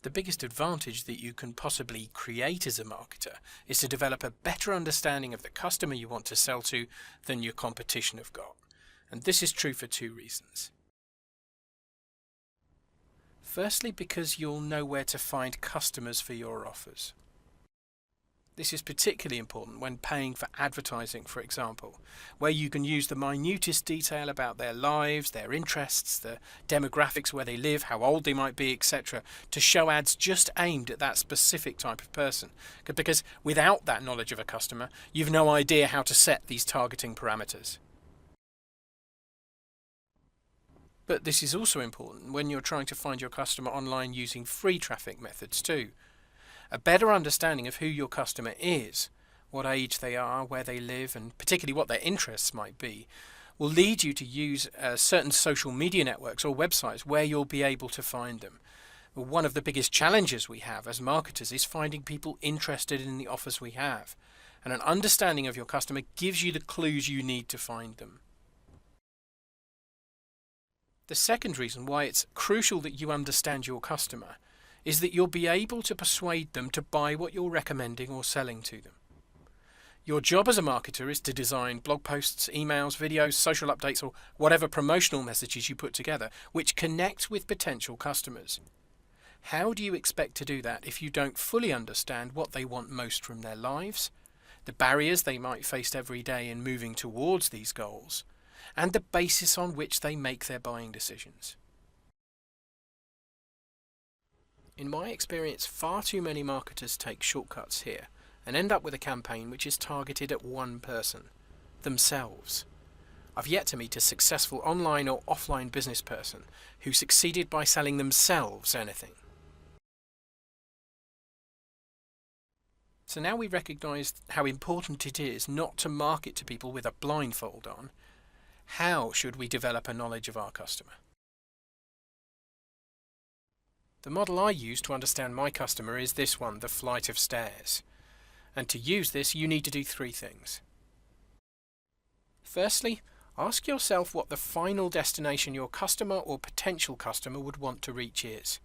The biggest advantage that you can possibly create as a marketer is to develop a better understanding of the customer you want to sell to than your competition have got. And this is true for two reasons. Firstly, because you'll know where to find customers for your offers. This is particularly important when paying for advertising, for example, where you can use the minutest detail about their lives, their interests, the demographics, where they live, how old they might be, etc., to show ads just aimed at that specific type of person. Because without that knowledge of a customer, you've no idea how to set these targeting parameters. But this is also important when you're trying to find your customer online using free traffic methods too. A better understanding of who your customer is, what age they are, where they live, and particularly what their interests might be, will lead you to use certain social media networks or websites where you'll be able to find them. One of the biggest challenges we have as marketers is finding people interested in the offers we have, and an understanding of your customer gives you the clues you need to find them. The second reason why it's crucial that you understand your customer is that you'll be able to persuade them to buy what you're recommending or selling to them. Your job as a marketer is to design blog posts, emails, videos, social updates, or whatever promotional messages you put together, which connect with potential customers. How do you expect to do that if you don't fully understand what they want most from their lives, the barriers they might face every day in moving towards these goals, and the basis on which they make their buying decisions? In my experience, far too many marketers take shortcuts here and end up with a campaign which is targeted at one person, themselves. I've yet to meet a successful online or offline business person who succeeded by selling themselves anything. So now we recognise how important it is not to market to people with a blindfold on. How should we develop a knowledge of our customer? The model I use to understand my customer is this one, the flight of stairs. And to use this, you need to do three things. Firstly, ask yourself what the final destination your customer or potential customer would want to reach is.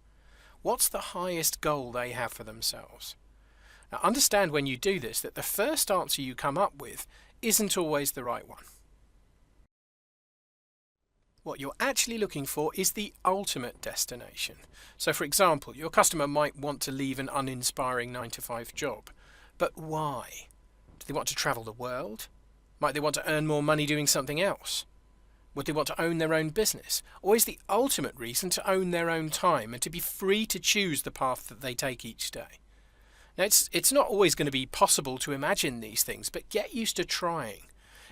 What's the highest goal they have for themselves? Now, understand when you do this that the first answer you come up with isn't always the right one. What you're actually looking for is the ultimate destination. So for example, your customer might want to leave an uninspiring 9-to-5 job. But why? Do they want to travel the world? Might they want to earn more money doing something else? Would they want to own their own business? Or is the ultimate reason to own their own time and to be free to choose the path that they take each day? Now it's not always going to be possible to imagine these things, but get used to trying.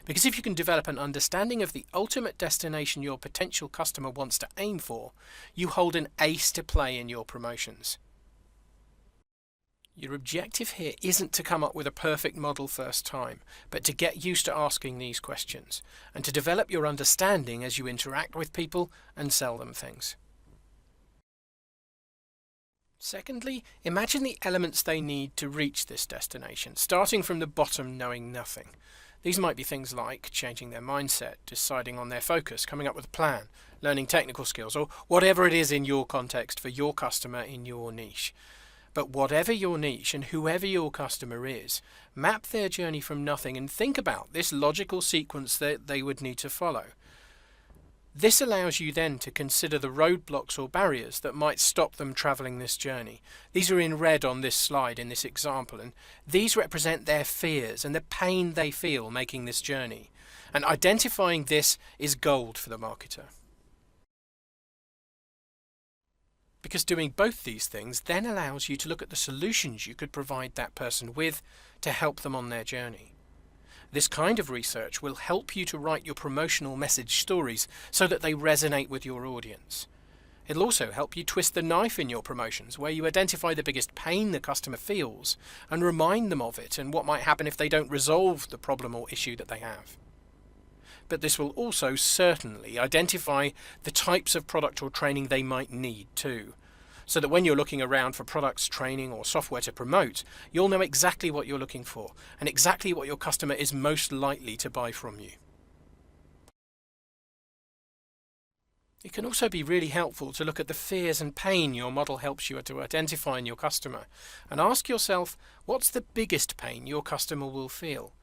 Because if you can develop an understanding of the ultimate destination your potential customer wants to aim for, you hold an ace to play in your promotions. Your objective here isn't to come up with a perfect model first time, but to get used to asking these questions, and to develop your understanding as you interact with people and sell them things. Secondly, imagine the elements they need to reach this destination, starting from the bottom knowing nothing. These might be things like changing their mindset, deciding on their focus, coming up with a plan, learning technical skills, or whatever it is in your context for your customer in your niche. But whatever your niche and whoever your customer is, map their journey from nothing and think about this logical sequence that they would need to follow. This allows you then to consider the roadblocks or barriers that might stop them travelling this journey. These are in red on this slide in this example, and these represent their fears and the pain they feel making this journey. And identifying this is gold for the marketer. Because doing both these things then allows you to look at the solutions you could provide that person with to help them on their journey. This kind of research will help you to write your promotional message stories so that they resonate with your audience. It'll also help you twist the knife in your promotions, where you identify the biggest pain the customer feels and remind them of it and what might happen if they don't resolve the problem or issue that they have. But this will also certainly identify the types of product or training they might need too, so that when you're looking around for products, training or software to promote, you'll know exactly what you're looking for and exactly what your customer is most likely to buy from you. It can also be really helpful to look at the fears and pain your model helps you to identify in your customer and ask yourself, what's the biggest pain your customer will feel?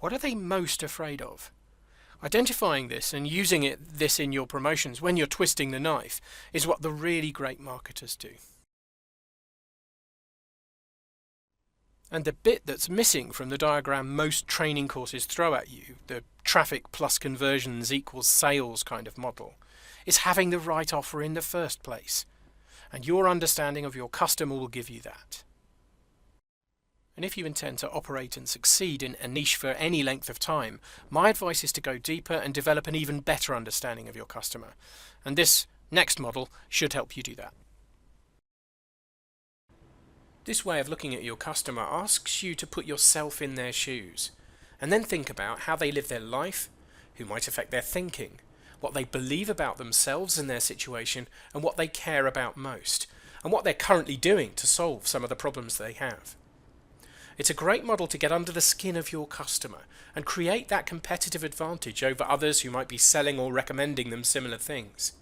What are they most afraid of? Identifying this and using this in your promotions when you're twisting the knife is what the really great marketers do. And the bit that's missing from the diagram most training courses throw at you, the traffic plus conversions equals sales kind of model, is having the right offer in the first place. And your understanding of your customer will give you that. And if you intend to operate and succeed in a niche for any length of time, my advice is to go deeper and develop an even better understanding of your customer. And this next model should help you do that. This way of looking at your customer asks you to put yourself in their shoes, and then think about how they live their life, who might affect their thinking, what they believe about themselves and their situation, and what they care about most, and what they're currently doing to solve some of the problems they have. It's a great model to get under the skin of your customer and create that competitive advantage over others who might be selling or recommending them similar things.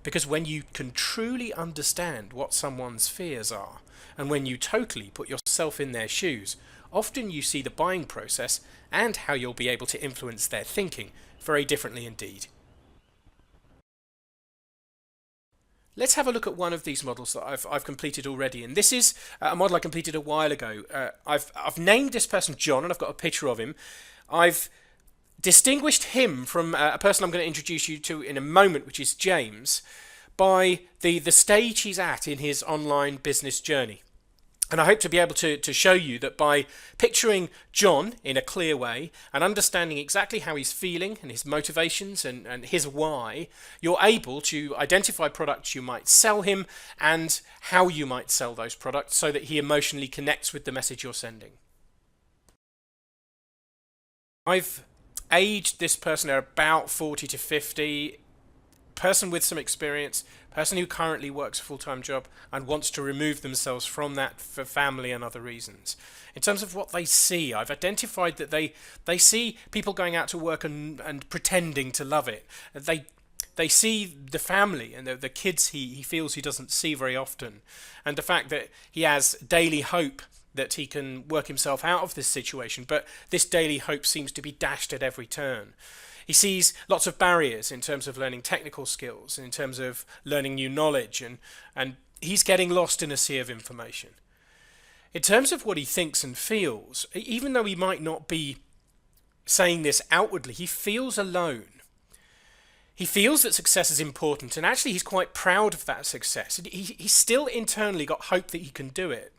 Because when you can truly understand what someone's fears are, and when you totally put yourself in their shoes, often you see the buying process and how you'll be able to influence their thinking very differently indeed. Let's have a look at one of these models that I've completed already, and this is a model I completed a while ago. I've named this person John, and I've got a picture of him. I've distinguished him from a person I'm going to introduce you to in a moment, which is James, by the stage he's at in his online business journey. And I hope to be able to show you that by picturing John in a clear way and understanding exactly how he's feeling and his motivations and his why, you're able to identify products you might sell him and how you might sell those products so that he emotionally connects with the message you're sending. I've aged this person at about 40 to 50, person with some experience, person who currently works a full-time job and wants to remove themselves from that for family and other reasons. In terms of what they see, I've identified that they see people going out to work and pretending to love it. They see the family and the kids he feels he doesn't see very often, and the fact that he has daily hope that he can work himself out of this situation, but this daily hope seems to be dashed at every turn. He sees lots of barriers in terms of learning technical skills, in terms of learning new knowledge, and he's getting lost in a sea of information. In terms of what he thinks and feels, even though he might not be saying this outwardly, he feels alone. He feels that success is important, and actually he's quite proud of that success. He's still internally got hope that he can do it.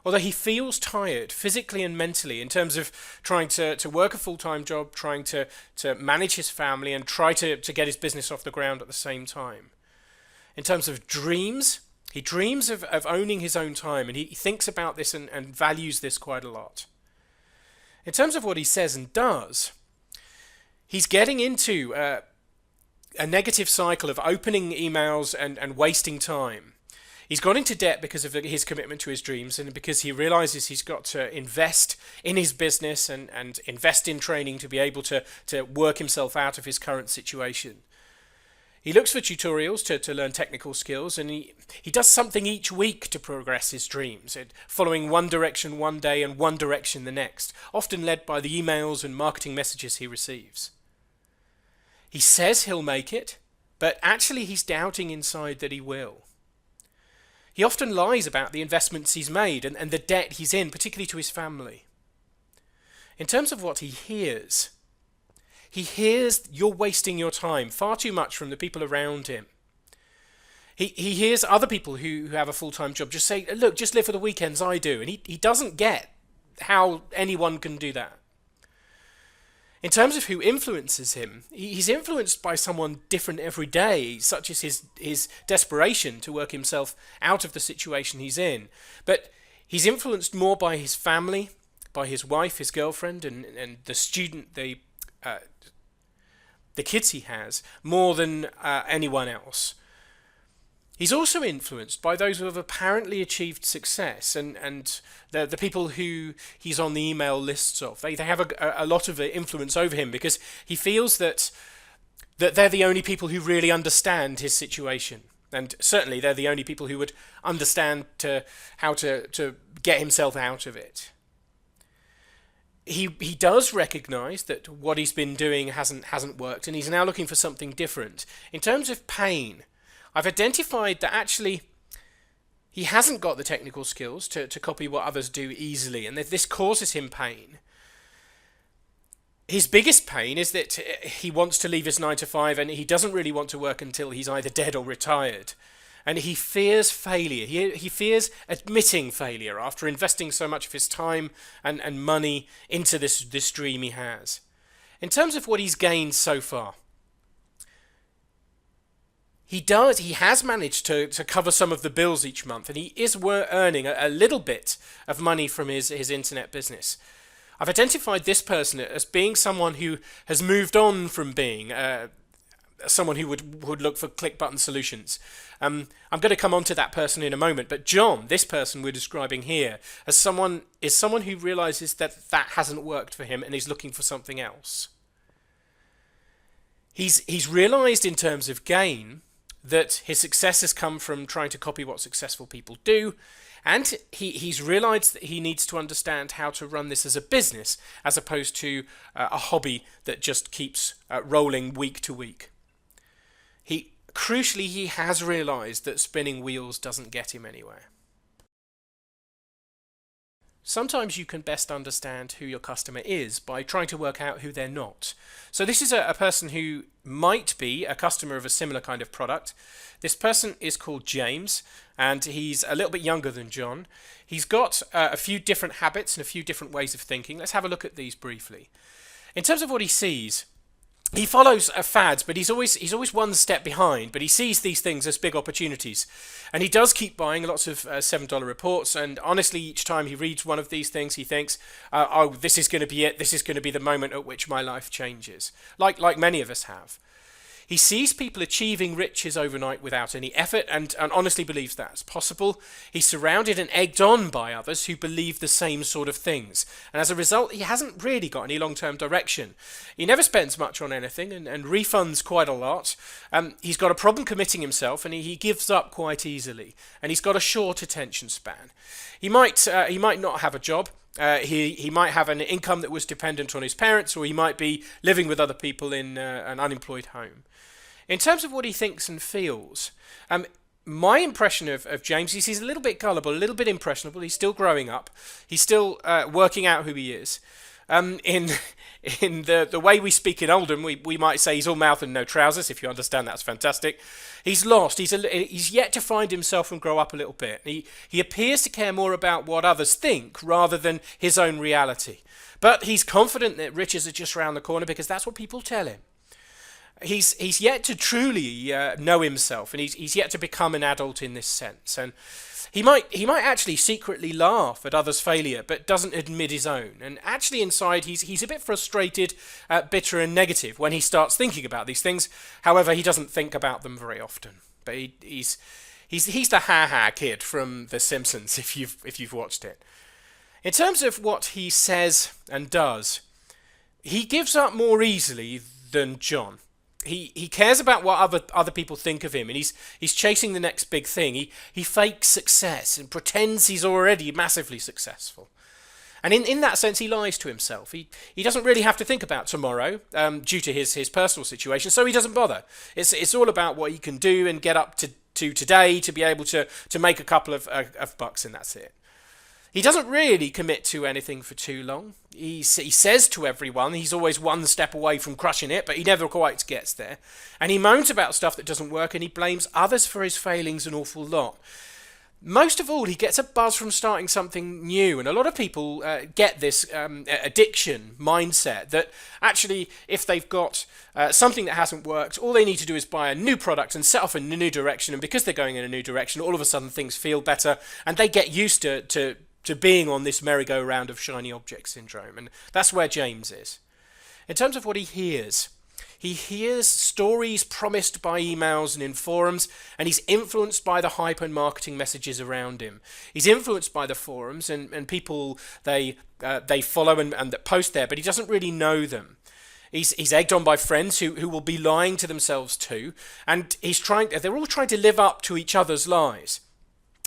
Although he feels tired physically and mentally in terms of trying to work a full-time job, trying to manage his family and try to get his business off the ground at the same time. In terms of dreams, he dreams of owning his own time, and he thinks about this and values this quite a lot. In terms of what he says and does, he's getting into a negative cycle of opening emails and wasting time. He's gone into debt because of his commitment to his dreams and because he realizes he's got to invest in his business and invest in training to be able to work himself out of his current situation. He looks for tutorials to learn technical skills, and he does something each week to progress his dreams, following one direction one day and one direction the next, often led by the emails and marketing messages he receives. He says he'll make it, but actually he's doubting inside that he will. He often lies about the investments he's made and the debt he's in, particularly to his family. In terms of what he hears you're wasting your time far too much from the people around him. He hears other people who have a full-time job just say, look, just live for the weekends, I do. And he doesn't get how anyone can do that. In terms of who influences him, he's influenced by someone different every day, such as his desperation to work himself out of the situation he's in. But he's influenced more by his family, by his wife, his girlfriend, and the student, the kids he has, more than anyone else. He's also influenced by those who have apparently achieved success and the people who he's on the email lists of. They have a lot of influence over him because he feels that that they're the only people who really understand his situation. And certainly they're the only people who would understand how to get himself out of it. He does recognise that what he's been doing hasn't worked, and he's now looking for something different. In terms of pain, I've identified that actually he hasn't got the technical skills to copy what others do easily, and that this causes him pain. His biggest pain is that he wants to leave his 9 to 5 and he doesn't really want to work until he's either dead or retired. And he fears failure. He fears admitting failure after investing so much of his time and money into this dream he has. In terms of what he's gained so far, he has managed to cover some of the bills each month, and he is earning a little bit of money from his internet business. I've identified this person as being someone who has moved on from being someone who would look for click button solutions. I'm going to come on to that person in a moment, but John, this person we're describing here, is someone who realizes that hasn't worked for him and is looking for something else. He's realized in terms of gain that his success has come from trying to copy what successful people do, and he's realised that he needs to understand how to run this as a business as opposed to a hobby that just keeps rolling week to week. Crucially, he has realised that spinning wheels doesn't get him anywhere. Sometimes you can best understand who your customer is by trying to work out who they're not. So this is a person who might be a customer of a similar kind of product. This person is called James, and he's a little bit younger than John. He's got a few different habits and a few different ways of thinking. Let's have a look at these briefly. In terms of what he sees, he follows fads, but he's always one step behind. But he sees these things as big opportunities, and he does keep buying lots of $7 reports. And honestly, each time he reads one of these things, he thinks, "Oh, this is going to be it. This is going to be the moment at which my life changes." Like many of us have. He sees people achieving riches overnight without any effort and honestly believes that's possible. He's surrounded and egged on by others who believe the same sort of things. And as a result, he hasn't really got any long-term direction. He never spends much on anything and refunds quite a lot. He's got a problem committing himself, and he gives up quite easily. And he's got a short attention span. He might not have a job. He might have an income that was dependent on his parents, or he might be living with other people in an unemployed home. In terms of what he thinks and feels, my impression of James is he's a little bit gullible, a little bit impressionable. He's still growing up. He's still working out who he is. In the way we speak in Oldham, we might say he's all mouth and no trousers. If you understand, that's fantastic. He's lost. He's yet to find himself and grow up a little bit. He appears to care more about what others think rather than his own reality. But he's confident that riches are just around the corner because that's what people tell him. He's yet to truly know himself, and he's yet to become an adult in this sense. And he might actually secretly laugh at others' failure, but doesn't admit his own. And actually inside, he's a bit frustrated, bitter, and negative when he starts thinking about these things. However, he doesn't think about them very often. But he's the ha-ha kid from The Simpsons, if you've watched it. In terms of what he says and does, he gives up more easily than John. He cares about what other people think of him, and he's chasing the next big thing. He fakes success and pretends he's already massively successful. And in that sense, he lies to himself. He doesn't really have to think about tomorrow due to his personal situation, so he doesn't bother. It's all about what he can do and get up to today to be able to make a couple of bucks, and that's it. He doesn't really commit to anything for too long. He says to everyone he's always one step away from crushing it, but he never quite gets there. And he moans about stuff that doesn't work, and he blames others for his failings an awful lot. Most of all, he gets a buzz from starting something new, and a lot of people get this addiction mindset that actually if they've got something that hasn't worked, all they need to do is buy a new product and set off in a new direction, and because they're going in a new direction, all of a sudden things feel better, and they get used to being on this merry-go-round of shiny object syndrome. And that's where James is. In terms of what he hears stories promised by emails and in forums, and he's influenced by the hype and marketing messages around him. He's influenced by the forums and people they follow and that post there, but he doesn't really know them. He's egged on by friends who will be lying to themselves too, and they're all trying to live up to each other's lies.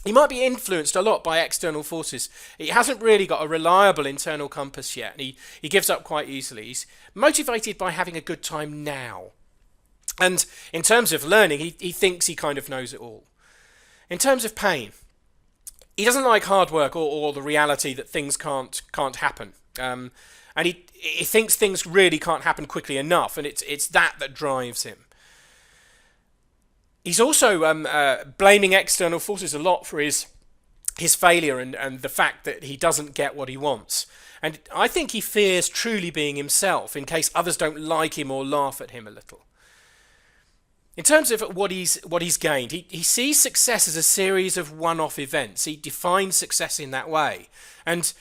He might be influenced a lot by external forces. He hasn't really got a reliable internal compass yet. He gives up quite easily. He's motivated by having a good time now. And in terms of learning, he thinks he kind of knows it all. In terms of pain, he doesn't like hard work or the reality that things can't happen. And he thinks things really can't happen quickly enough, and it's that drives him. He's also blaming external forces a lot for his failure and the fact that he doesn't get what he wants. And I think he fears truly being himself in case others don't like him or laugh at him a little. In terms of what he's gained, he sees success as a series of one-off events. He defines success in that way. And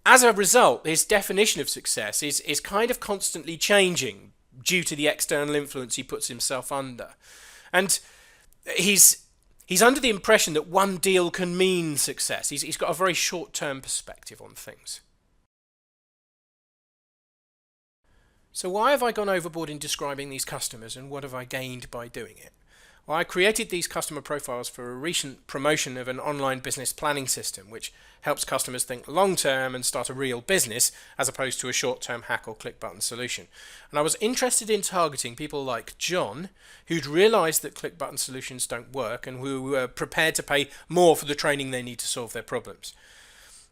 as a result, his definition of success is kind of constantly changing due to the external influence he puts himself under. And he's under the impression that one deal can mean success. He's got a very short-term perspective on things. So why have I gone overboard in describing these customers, and what have I gained by doing it? Well, I created these customer profiles for a recent promotion of an online business planning system which helps customers think long-term and start a real business as opposed to a short-term hack or click-button solution. And I was interested in targeting people like John, who'd realised that click-button solutions don't work and who were prepared to pay more for the training they need to solve their problems.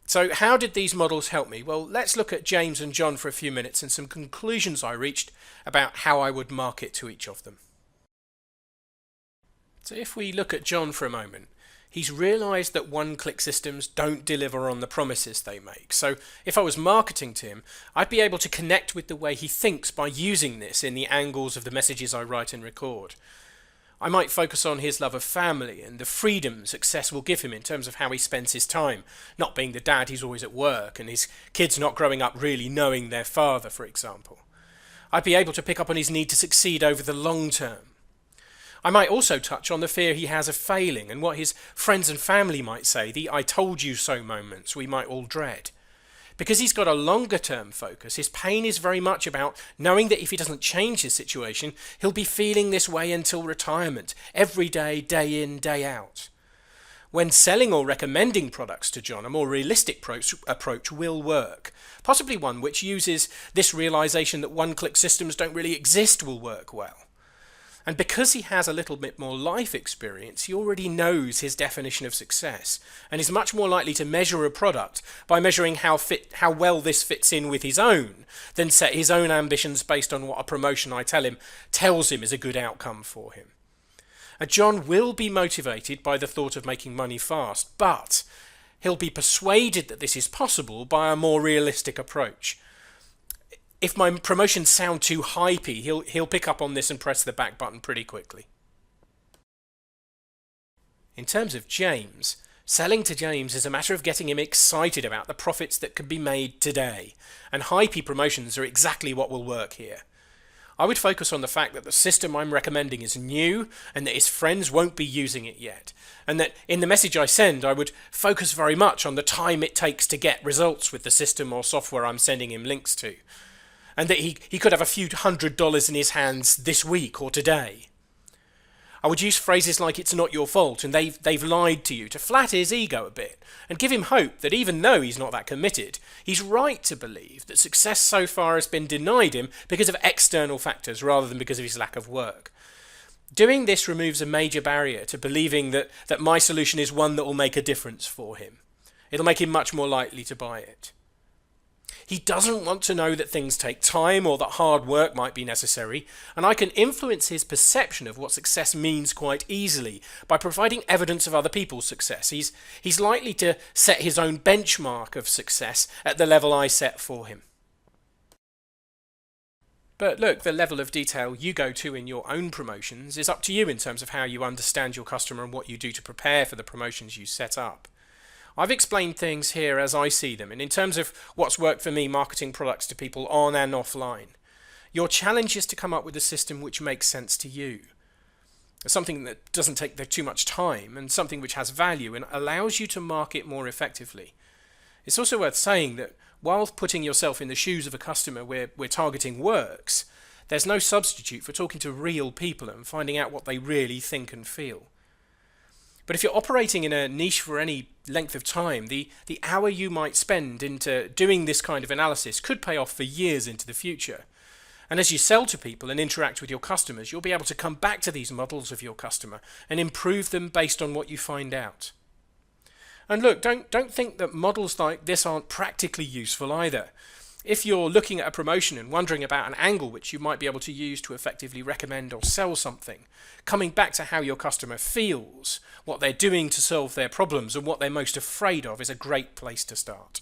So how did these models help me? Well, let's look at James and John for a few minutes and some conclusions I reached about how I would market to each of them. So if we look at John for a moment, he's realised that one-click systems don't deliver on the promises they make. So if I was marketing to him, I'd be able to connect with the way he thinks by using this in the angles of the messages I write and record. I might focus on his love of family and the freedom success will give him in terms of how he spends his time, not being the dad who's always at work and his kids not growing up really knowing their father, for example. I'd be able to pick up on his need to succeed over the long term. I might also touch on the fear he has of failing and what his friends and family might say, the I told you so moments we might all dread. Because he's got a longer term focus, his pain is very much about knowing that if he doesn't change his situation, he'll be feeling this way until retirement, every day, day in, day out. When selling or recommending products to John, a more realistic approach will work. Possibly one which uses this realization that one-click systems don't really exist will work well. And because he has a little bit more life experience, he already knows his definition of success and is much more likely to measure a product by measuring how well this fits in with his own than set his own ambitions based on what a promotion I tell him tells him is a good outcome for him. John will be motivated by the thought of making money fast, but he'll be persuaded that this is possible by a more realistic approach. If my promotions sound too hypey, he'll pick up on this and press the back button pretty quickly. In terms of James, selling to James is a matter of getting him excited about the profits that can be made today, and hypey promotions are exactly what will work here. I would focus on the fact that the system I'm recommending is new and that his friends won't be using it yet, and that in the message I send I would focus very much on the time it takes to get results with the system or software I'm sending him links to. And that he could have a few $100s in his hands this week or today. I would use phrases like it's not your fault and they've lied to you to flatter his ego a bit and give him hope that even though he's not that committed, he's right to believe that success so far has been denied him because of external factors rather than because of his lack of work. Doing this removes a major barrier to believing that my solution is one that will make a difference for him. It'll make him much more likely to buy it. He doesn't want to know that things take time or that hard work might be necessary, and I can influence his perception of what success means quite easily by providing evidence of other people's success. He's likely to set his own benchmark of success at the level I set for him. But look, the level of detail you go to in your own promotions is up to you in terms of how you understand your customer and what you do to prepare for the promotions you set up. I've explained things here as I see them, and in terms of what's worked for me marketing products to people on and offline. Your challenge is to come up with a system which makes sense to you. Something that doesn't take too much time and something which has value and allows you to market more effectively. It's also worth saying that while putting yourself in the shoes of a customer we're targeting works, there's no substitute for talking to real people and finding out what they really think and feel. But if you're operating in a niche for any length of time, the hour you might spend into doing this kind of analysis could pay off for years into the future. And as you sell to people and interact with your customers, you'll be able to come back to these models of your customer and improve them based on what you find out. And look, don't think that models like this aren't practically useful either. If you're looking at a promotion and wondering about an angle which you might be able to use to effectively recommend or sell something, coming back to how your customer feels, what they're doing to solve their problems, and what they're most afraid of is a great place to start.